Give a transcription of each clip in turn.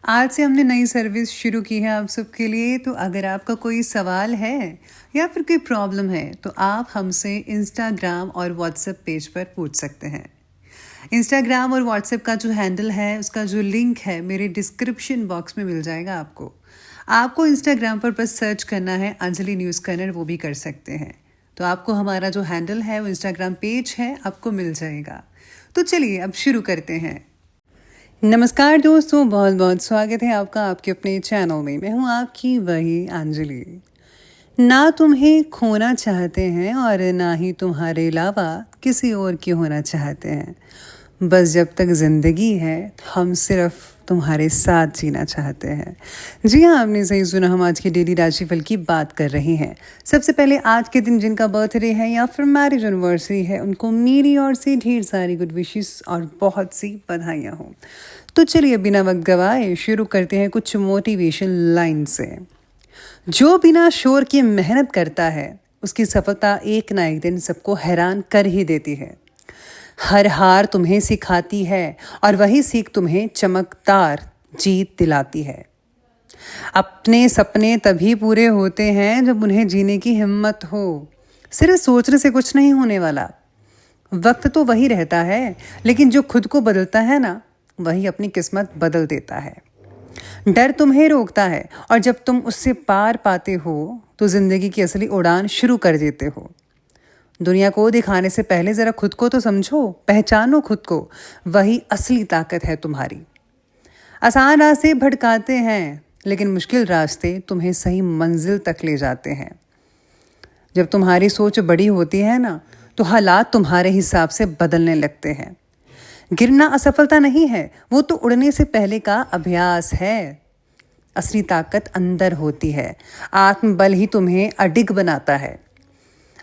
आज से हमने नई सर्विस शुरू की है आप सबके लिए। तो अगर आपका कोई सवाल है या फिर कोई प्रॉब्लम है तो आप हमसे इंस्टाग्राम और व्हाट्सएप पेज पर पूछ सकते हैं। इंस्टाग्राम और व्हाट्सएप का जो हैंडल है उसका जो लिंक है मेरे डिस्क्रिप्शन बॉक्स में मिल जाएगा आपको। आपको इंस्टाग्राम पर बस सर्च करना है अंजलि न्यूज़ कॉर्नर, वो भी कर सकते हैं। तो आपको हमारा जो हैंडल है वो इंस्टाग्राम पेज है, आपको मिल जाएगा। तो चलिए अब शुरू करते हैं। नमस्कार दोस्तों, बहुत बहुत स्वागत है आपका आपके अपने चैनल में। मैं हूँ आपकी वही अंजलि। ना तुम्हें खोना चाहते हैं और ना ही तुम्हारे अलावा किसी और की होना चाहते हैं। बस जब तक ज़िंदगी है हम सिर्फ तुम्हारे साथ जीना चाहते हैं। जी हाँ, आपने सही सुना। हम आज के डेली राशिफल की बात कर रहे हैं। सबसे पहले आज के दिन जिनका बर्थडे है या फिर मैरिज एनिवर्सरी है उनको मेरी ओर से ढेर सारी गुड विशेस और बहुत सी बधाइयाँ हों। तो चलिए बिना वक्त गवाए शुरू करते हैं कुछ मोटिवेशन लाइन से। जो बिना शोर की मेहनत करता है उसकी सफलता एक ना एक दिन सबको हैरान कर ही देती है। हर हार तुम्हें सिखाती है और वही सीख तुम्हें चमकदार जीत दिलाती है। अपने सपने तभी पूरे होते हैं जब उन्हें जीने की हिम्मत हो। सिर्फ सोचने से कुछ नहीं होने वाला। वक्त तो वही रहता है, लेकिन जो खुद को बदलता है ना, वही अपनी किस्मत बदल देता है। डर तुम्हें रोकता है और जब तुम उससे पार पाते हो तो जिंदगी की असली उड़ान शुरू कर देते हो। दुनिया को दिखाने से पहले ज़रा खुद को तो समझो, पहचानो खुद को। वही असली ताकत है तुम्हारी। आसान रास्ते भटकाते हैं, लेकिन मुश्किल रास्ते तुम्हें सही मंजिल तक ले जाते हैं। जब तुम्हारी सोच बड़ी होती है ना, तो हालात तुम्हारे हिसाब से बदलने लगते हैं। गिरना असफलता नहीं है, वो तो उड़ने से पहले का अभ्यास है। असली ताकत अंदर होती है। आत्मबल ही तुम्हें अडिग बनाता है।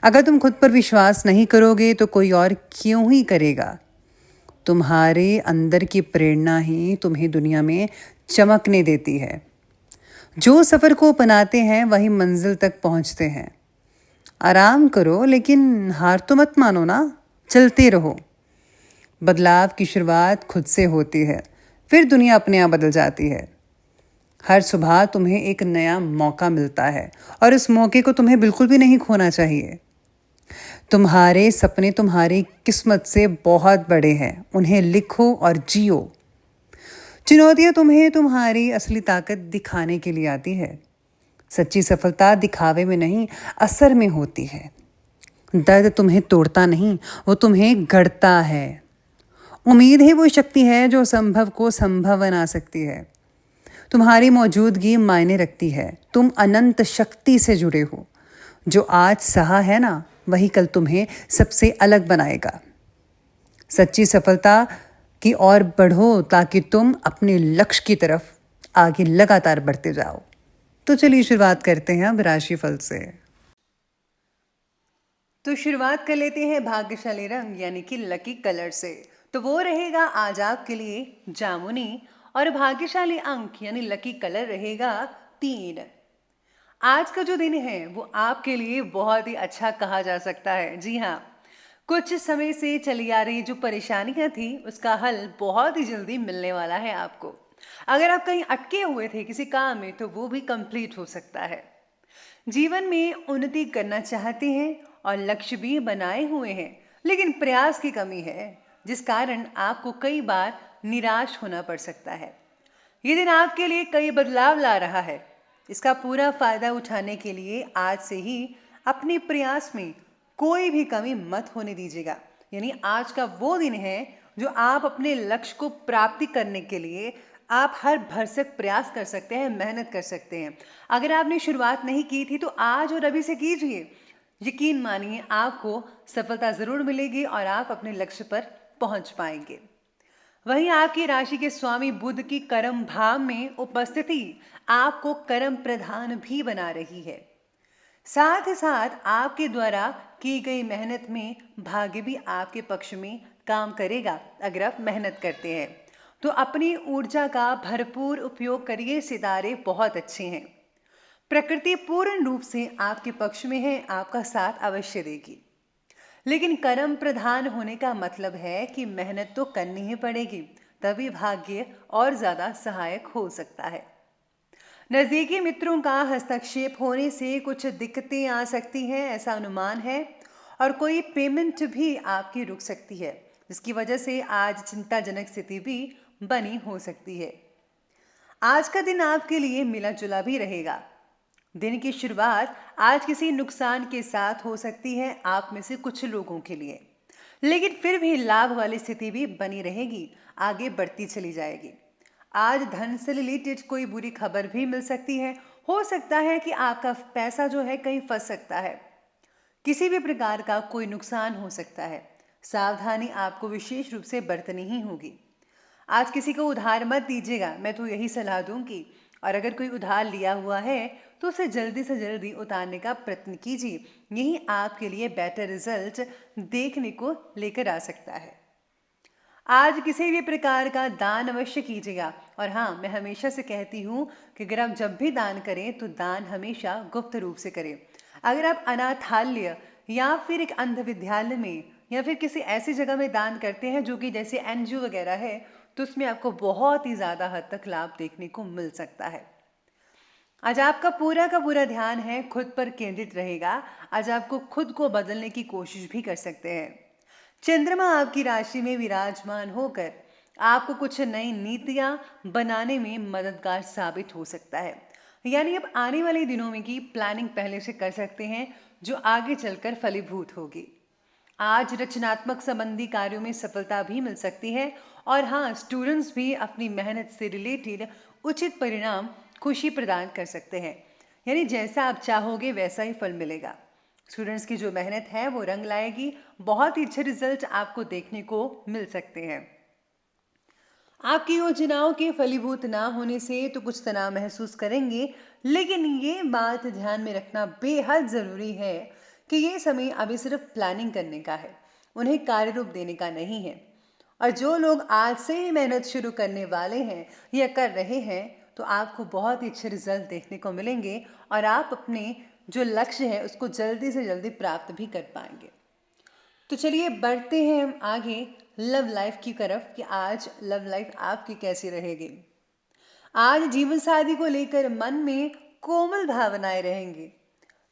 अगर तुम खुद पर विश्वास नहीं करोगे तो कोई और क्यों ही करेगा। तुम्हारे अंदर की प्रेरणा ही तुम्हें दुनिया में चमकने देती है। जो सफ़र को अपनाते हैं वही मंजिल तक पहुंचते हैं। आराम करो, लेकिन हार तो मत मानो ना, चलते रहो। बदलाव की शुरुआत खुद से होती है, फिर दुनिया अपने आप बदल जाती है। हर सुबह तुम्हें एक नया मौका मिलता है और इस मौके को तुम्हें बिल्कुल भी नहीं खोना चाहिए। तुम्हारे सपने तुम्हारी किस्मत से बहुत बड़े हैं, उन्हें लिखो और जियो। चुनौतियां तुम्हें तुम्हारी असली ताकत दिखाने के लिए आती है। सच्ची सफलता दिखावे में नहीं, असर में होती है। दर्द तुम्हें तोड़ता नहीं, वो तुम्हें गढ़ता है। उम्मीद ही वो शक्ति है जो संभव को संभव बना सकती है। तुम्हारी मौजूदगी मायने रखती है। तुम अनंत शक्ति से जुड़े हो। जो आज सहा है ना, वही कल तुम्हें सबसे अलग बनाएगा। सच्ची सफलता की ओर बढ़ो ताकि तुम अपने लक्ष्य की तरफ आगे लगातार बढ़ते जाओ। तो चलिए शुरुआत करते हैं अब राशिफल से। तो शुरुआत कर लेते हैं भाग्यशाली रंग यानी कि लकी कलर से। तो वो रहेगा आज आपके लिए जामुनी और भाग्यशाली अंक यानी लकी कलर रहेगा 3। आज का जो दिन है वो आपके लिए बहुत ही अच्छा कहा जा सकता है। जी हाँ, कुछ समय से चली आ रही जो परेशानियां थी उसका हल बहुत ही जल्दी मिलने वाला है आपको। अगर आप कहीं अटके हुए थे किसी काम में तो वो भी कंप्लीट हो सकता है। जीवन में उन्नति करना चाहते हैं और लक्ष्य भी बनाए हुए हैं, लेकिन प्रयास की कमी है जिस कारण आपको कई बार निराश होना पड़ सकता है। ये दिन आपके लिए कई बदलाव ला रहा है। इसका पूरा फायदा उठाने के लिए आज से ही अपने प्रयास में कोई भी कमी मत होने दीजिएगा। यानी आज का वो दिन है जो आप अपने लक्ष्य को प्राप्ति करने के लिए आप हर भरसक प्रयास कर सकते हैं, मेहनत कर सकते हैं। अगर आपने शुरुआत नहीं की थी तो आज और अभी से कीजिए। यकीन मानिए आपको सफलता जरूर मिलेगी और आप अपने लक्ष्य पर पहुंच पाएंगे। वहीं आपकी राशि के स्वामी बुध की कर्म भाव में उपस्थिति आपको कर्म प्रधान भी बना रही है। साथ ही साथ आपके द्वारा की गई मेहनत में भाग्य भी आपके पक्ष में काम करेगा। अगर आप मेहनत करते हैं तो अपनी ऊर्जा का भरपूर उपयोग करिए। सितारे बहुत अच्छे हैं। प्रकृति पूर्ण रूप से आपके पक्ष में है, आपका साथ अवश्य देगी। लेकिन कर्म प्रधान होने का मतलब है कि मेहनत तो करनी ही पड़ेगी तभी भाग्य और ज्यादा सहायक हो सकता है। नजदीकी मित्रों का हस्तक्षेप होने से कुछ दिक्कतें आ सकती हैं, ऐसा अनुमान है। और कोई पेमेंट भी आपकी रुक सकती है, जिसकी वजह से आज चिंताजनक स्थिति भी बनी हो सकती है। आज का दिन आपके लिए मिला जुला भी रहेगा। दिन की शुरुआत आज किसी नुकसान के साथ हो सकती है आप में से कुछ लोगों के लिए, लेकिन फिर भी लाभ वाली स्थिति भी बनी रहेगी, आगे बढ़ती चली जाएगी। आज धन से रिलेटेड कोई बुरी खबर भी मिल सकती है। हो सकता है कि आपका पैसा जो है कहीं फंस सकता है। किसी भी प्रकार का कोई नुकसान हो सकता है। सावधानी आपको विशेष रूप से बरतनी ही होगी। आज किसी को उधार मत दीजिएगा, मैं तो यही सलाह दूंगी। और अगर कोई उधार लिया हुआ है तो उसे जल्दी से जल्दी उतारने का प्रयत्न कीजिए। यही आपके लिए बेटर रिजल्ट देखने को लेकर आ सकता है। आज किसी भी प्रकार का दान अवश्य कीजिएगा। और हाँ, मैं हमेशा से कहती हूँ कि अगर आप जब भी दान करें तो दान हमेशा गुप्त रूप से करें। अगर आप अनाथालय या फिर एक अंध विद्यालय में या फिर किसी ऐसी जगह में दान करते हैं जो कि जैसे एनजीओ वगैरह है, तो उसमें आपको बहुत ही ज़्यादा हद तक लाभ देखने को मिल सकता है। आज आपका पूरा का पूरा ध्यान है खुद पर केंद्रित रहेगा। आज आपको खुद को बदलने की कोशिश भी कर सकते हैं। चंद्रमा आपकी राशि में विराजमान होकर आपको कुछ नई नीतियां बनाने में मददगार साबित हो सकता है। यानी अब आने वाले दिनों में की प्लानिंग पहले से कर सकते हैं, जो आगे चलकर फलीभूत होगी। आज रचनात्मक संबंधी कार्यों में सफलता भी मिल सकती है। और हाँ, स्टूडेंट्स भी अपनी मेहनत से रिलेटेड उचित परिणाम खुशी प्रदान कर सकते हैं। यानी जैसा आप चाहोगे वैसा ही फल मिलेगा। स्टूडेंट्स की जो मेहनत है वो रंग लाएगी। बहुत ही अच्छे रिजल्ट आपको देखने को मिल सकते हैं। आपकी योजनाओं के फलीभूत ना होने से तो कुछ तनाव महसूस करेंगे, लेकिन ये बात ध्यान में रखना बेहद जरूरी है कि ये समय अभी सिर्फ प्लानिंग करने का है, उन्हें कार्य रूप देने का नहीं है। और जो लोग आज से ही मेहनत शुरू करने वाले हैं या कर रहे हैं, तो आपको बहुत ही अच्छे रिजल्ट देखने को मिलेंगे और आप अपने जो लक्ष्य है उसको जल्दी से जल्दी प्राप्त भी कर पाएंगे। तो चलिए बढ़ते हैं हम आगे लव लाइफ की तरफ कि आज लव लाइफ आपकी कैसी रहेगी। आज जीवन साथी को लेकर मन में कोमल भावनाएं रहेंगी।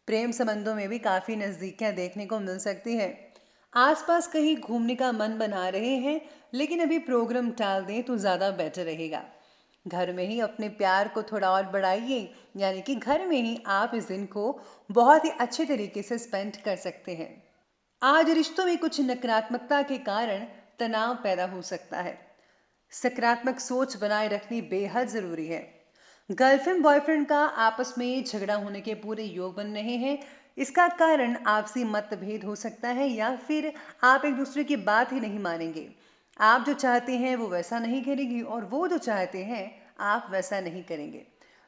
प्रेम संबंधों में भी काफी नजदीकियां देखने को मिल सकती है। आसपास कहीं घूमने का मन बना रहे हैं, लेकिन अभी प्रोग्राम टाल दें तो ज्यादा बेटर रहेगा। घर में ही अपने प्यार को थोड़ा और बढ़ाइए, यानी कि घर में ही आप इस दिन को बहुत ही अच्छे तरीके से स्पेंड कर सकते हैं। आज रिश्तों में कुछ नकारात्मकता के कारण तनाव पैदा हो सकता है। सकारात्मक सोच बनाए रखनी बेहद जरूरी है। गर्लफ्रेंड बॉयफ्रेंड का आपस में झगड़ा होने के पूरे योग बन रहे हैं। इसका कारण आपसी मतभेद हो सकता है या फिर आप एक दूसरे की बात ही नहीं मानेंगे। आप जो चाहते हैं वो वैसा नहीं करेंगी और वो जो चाहते हैं आप वैसा नहीं करेंगे।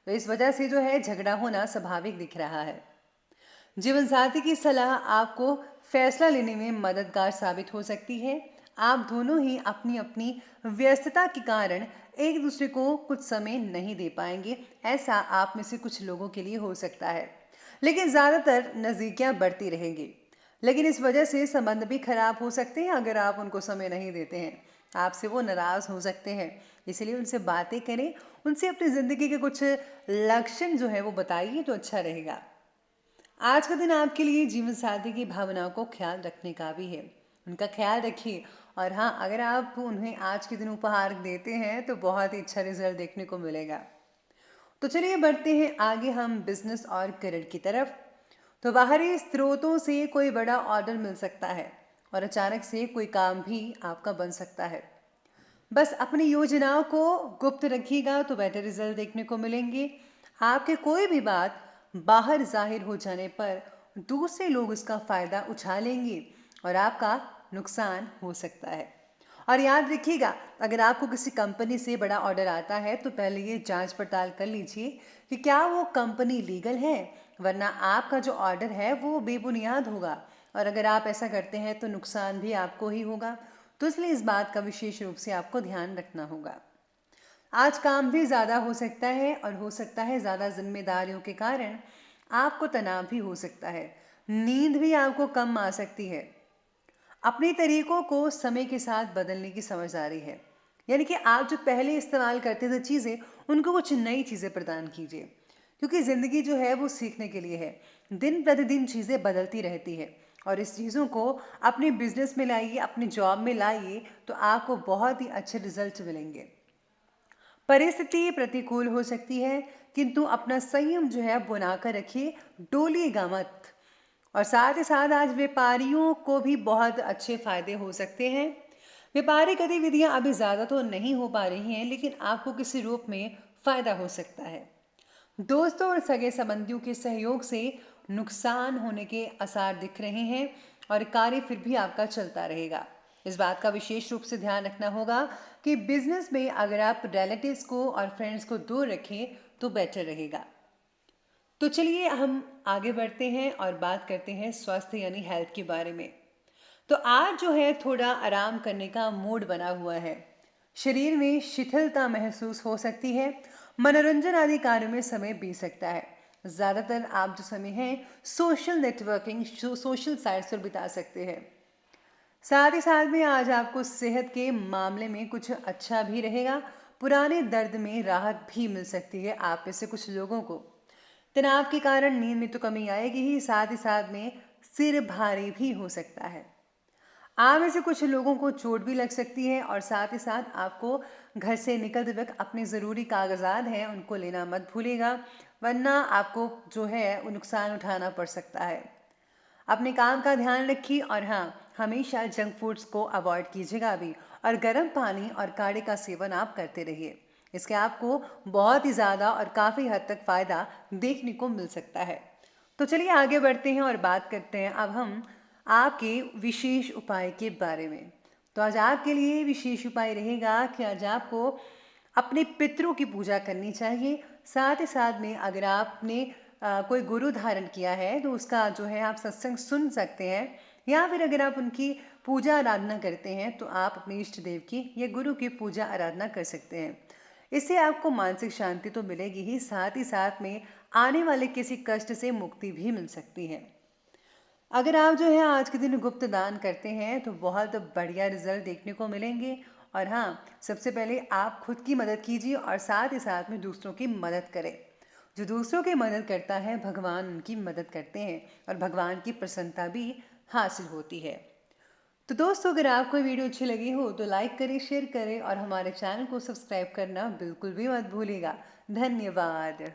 तो इस वजह से जो है झगड़ा होना स्वाभाविक दिख रहा है। जीवन साथी की सलाह आपको फैसला लेने में मददगार साबित हो सकती है। आप दोनों ही अपनी अपनी व्यस्तता के कारण एक दूसरे को कुछ समय नहीं दे पाएंगे, ऐसा आप में से कुछ लोगों के लिए हो सकता है। लेकिन ज़्यादातर नज़दीकियां बढ़ती रहेंगी, लेकिन इस वजह से संबंध भी खराब हो सकते हैं। अगर आप उनको समय नहीं देते हैं, आपसे वो नाराज़ हो सकते हैं। इसलिए उनसे बातें करें, उनसे अपनी ज़िंदगी के कुछ लक्षण जो है वो बताइए तो अच्छा रहेगा। आज का दिन आपके लिए जीवन साथी की भावनाओं को ख्याल रखने का भी है। उनका ख्याल रखिए। और हाँ, अगर आप उन्हें आज के दिन उपहार देते हैं तो बहुत ही अच्छा रिजल्ट देखने को मिलेगा। तो चलिए बढ़ते हैं आगे हम बिजनेस और करियर की तरफ। तो बाहरी स्रोतों से कोई बड़ा ऑर्डर मिल सकता है और अचानक से कोई काम भी आपका बन सकता है। बस अपनी योजनाओं को गुप्त रखिएगा तो बेटर रिजल्ट देखने को मिलेंगे। आपके कोई भी बात बाहर जाहिर हो जाने पर दूसरे लोग उसका फायदा उठा लेंगे और आपका नुकसान हो सकता है। और याद रखिएगा, अगर आपको किसी कंपनी से बड़ा ऑर्डर आता है तो पहले ये जांच पड़ताल कर लीजिए कि क्या वो कंपनी लीगल है, वरना आपका जो ऑर्डर है वो बेबुनियाद होगा। और अगर आप ऐसा करते हैं तो नुकसान भी आपको ही होगा। तो इसलिए इस बात का विशेष रूप से आपको ध्यान रखना होगा। आज काम भी ज़्यादा हो सकता है और हो सकता है ज़्यादा जिम्मेदारियों के कारण आपको तनाव भी हो सकता है। नींद भी आपको कम आ सकती है। अपने तरीकों को समय के साथ बदलने की समझदारी है। यानी कि आप जो पहले इस्तेमाल करते थे चीज़ें, उनको कुछ नई चीज़ें प्रदान कीजिए, क्योंकि ज़िंदगी जो है वो सीखने के लिए है। दिन प्रतिदिन चीज़ें बदलती रहती है और इस चीज़ों को अपने बिजनेस में लाइए, अपने जॉब में लाइए, तो आपको बहुत ही अच्छे रिजल्ट मिलेंगे। परिस्थिति प्रतिकूल हो सकती है, किंतु अपना संयम जो है बनाकर रखिए, डोलिएगा मत। और साथ ही साथ आज व्यापारियों को भी बहुत अच्छे फायदे हो सकते हैं। व्यापारिक गतिविधियां अभी ज़्यादा तो नहीं हो पा रही हैं, लेकिन आपको किसी रूप में फायदा हो सकता है। दोस्तों और सगे संबंधियों के सहयोग से नुकसान होने के आसार दिख रहे हैं और कार्य फिर भी आपका चलता रहेगा। इस बात का विशेष रूप से ध्यान रखना होगा कि बिजनेस में अगर आप रिलेटिव्स को और फ्रेंड्स को दूर रखें तो बेटर रहेगा। तो चलिए हम आगे बढ़ते हैं और बात करते हैं स्वास्थ्य यानी हेल्थ के बारे में। तो आज जो है थोड़ा आराम करने का मूड बना हुआ है। शरीर में शिथिलता महसूस हो सकती है। मनोरंजन आदि कार्यों में समय बीत सकता है। ज़्यादातर आप जो समय है सोशल नेटवर्किंग, सोशल साइट्स पर बिता सकते हैं। साथ ही साथ में आज आपको सेहत के मामले में कुछ अच्छा भी रहेगा। पुराने दर्द में राहत भी मिल सकती है आप में से कुछ लोगों को। तनाव के कारण नींद में तो कमी आएगी ही साथ में सिर भारी भी हो सकता है। आप में से कुछ लोगों को चोट भी लग सकती है और साथ ही साथ आपको घर से निकलते वक्त अपने ज़रूरी कागजात हैं उनको लेना मत भूलिएगा, वरना आपको जो है वो नुकसान उठाना पड़ सकता है। अपने काम का ध्यान रखिए और हाँ, हमेशा जंक फूड्स को अवॉइड कीजिएगा अभी, और गर्म पानी और काढ़े का सेवन आप करते रहिए। इसके आपको बहुत ही ज़्यादा और काफ़ी हद तक फ़ायदा देखने को मिल सकता है। तो चलिए आगे बढ़ते हैं और बात करते हैं अब हम आपके विशेष उपाय के बारे में। तो आज आपके लिए विशेष उपाय रहेगा कि आज आपको अपने पितरों की पूजा करनी चाहिए। साथ ही साथ में अगर आपने कोई गुरु धारण किया है तो उसका जो है आप सत्संग सुन सकते हैं, या फिर अगर आप उनकी पूजा आराधना करते हैं तो आप अपने इष्ट देव की या गुरु की पूजा आराधना कर सकते हैं। इससे आपको मानसिक शांति तो मिलेगी ही, साथ में आने वाले किसी कष्ट से मुक्ति भी मिल सकती है। अगर आप जो है आज के दिन गुप्त दान करते हैं तो बहुत बढ़िया रिजल्ट देखने को मिलेंगे। और हाँ, सबसे पहले आप खुद की मदद कीजिए और साथ ही साथ में दूसरों की मदद करें। जो दूसरों की मदद करता है भगवान उनकी मदद करते हैं और भगवान की प्रसन्नता भी हासिल होती है। तो दोस्तों, अगर आपको वीडियो अच्छी लगी हो तो लाइक करें, शेयर करें और हमारे चैनल को सब्सक्राइब करना बिल्कुल भी मत भूलिएगा। धन्यवाद।